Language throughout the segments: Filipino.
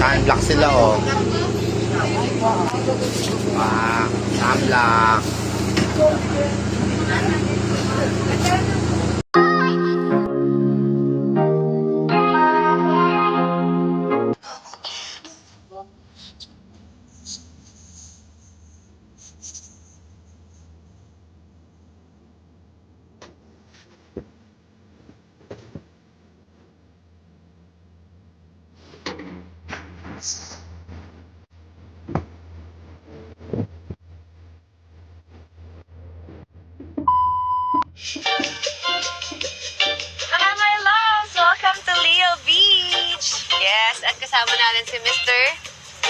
Sunblock sila, oh. Sunblock. Hi, my loves! Welcome to Leo Beach! Yes, at kasama natin si Mr. D.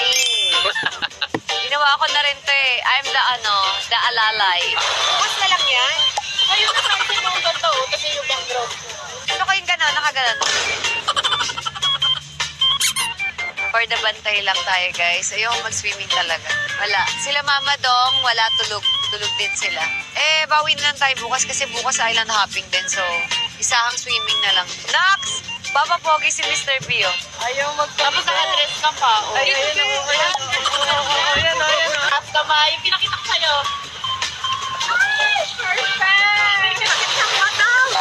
Ginawa ko na rin to eh. I'm the alalay. Bukas na lang yan. Ayun na sa akin yung totoo kasi yung background ko. Ano ko yung gano'n? Nakaganon. For the bantay lang tayo, guys. Ayoko mag-swimming talaga. Wala. Sila Mama Dong, wala tulog. Tulog din sila. Eh, bawi na lang tayo bukas kasi bukas island hopping din. So, isahang swimming na lang. Nox! Papa Pogi si Mr. B, oh. Ayaw Tapos naka-dress ka pa. Oh. Ayun o. Half kamay. Yung pinakita ko sa'yo. Perfect! Pinakita ko madam!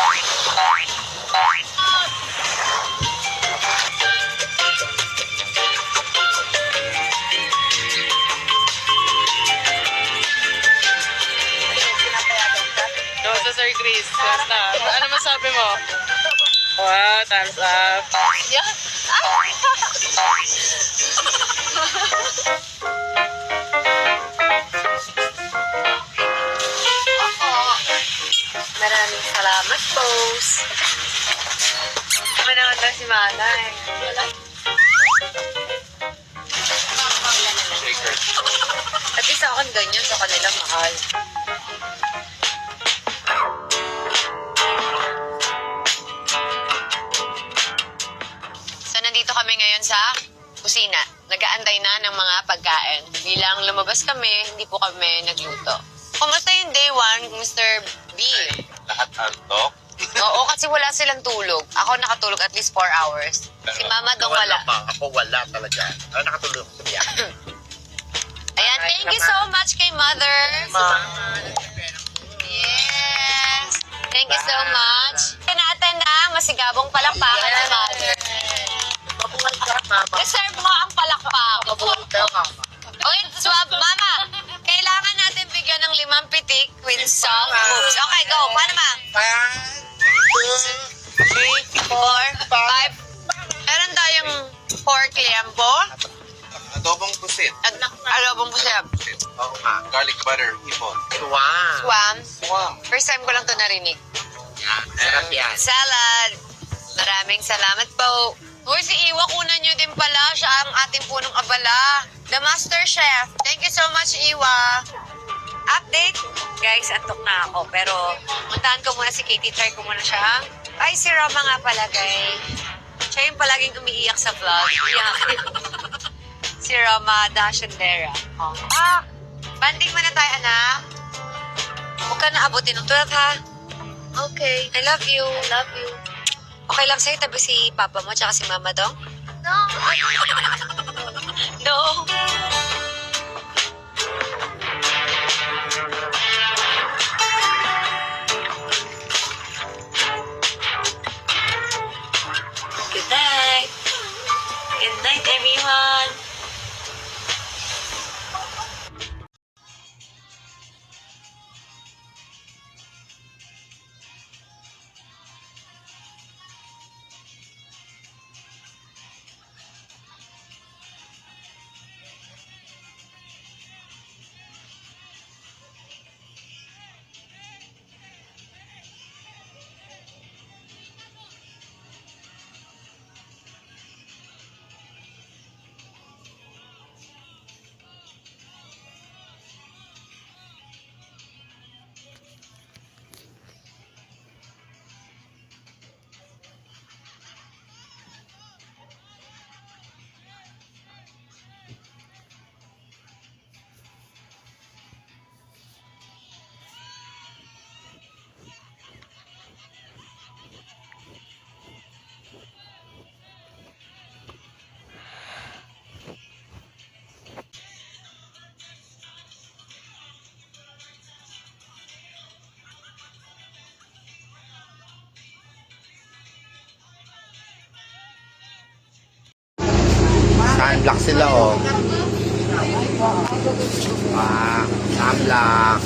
Sa Sir Chris, basta. Ano masabi mo? Wow, thumbs up. Yeah. Maraming salamat, Pose. Manawan lang si Mana eh. At least ako ganyan sa kanila mahal. So, nandito kami ngayon sa kusina. Nag-aantay na ng mga pagkain. Bilang lumabas kami, hindi po kami nagluto. Kumusta yung day 1, Mr. B? Lahat antok. Oo, kasi wala silang tulog. Ako nakatulog at least 4 hours. Si Mama Dong wala. Ako wala talaga. Nakatulog ako sa biyahe. Ayan, thank you so much kay Mother. Yes. Thank you so much. Natin ang masigabong palakpakan sa Mother. Deserve mo ang palakpak. Okay, swab, Mama. Kailangan natin bigyan ng 5 pitik with soft moves. Okay, go. Paano, Ma? 2, 3, 4, 5. Meron tayong pork liempo. Adobong pusit. At alobong pusap. Oo nga. Garlic butter, hipon. Wow. Swam. Wow. First time ko lang to narinig. Yan. Sarap yan. Salad. Maraming salamat po. Uy, si Iwa, kunan nyo din pala. Siya ang ating punong abala. The Master Chef. Thank you so much, Iwa. Update? Guys, antok na ako. Pero, puntahan ko muna si Katie. Try ko muna siya. Ay, si Rama nga pala, guys. Siya yung palaging umiiyak sa vlog. Iyak. Si Rama Dashandera. Oh. Banding muna tayo, anak. Huwag ka na abutin ng tulad, ha? Okay. I love you. I love you. Okay lang sa'yo, tabi si Papa mo tsaka si Mama Dong? No. No. Good night. Good night, everyone. Sunblock sila, oh. Sunblock.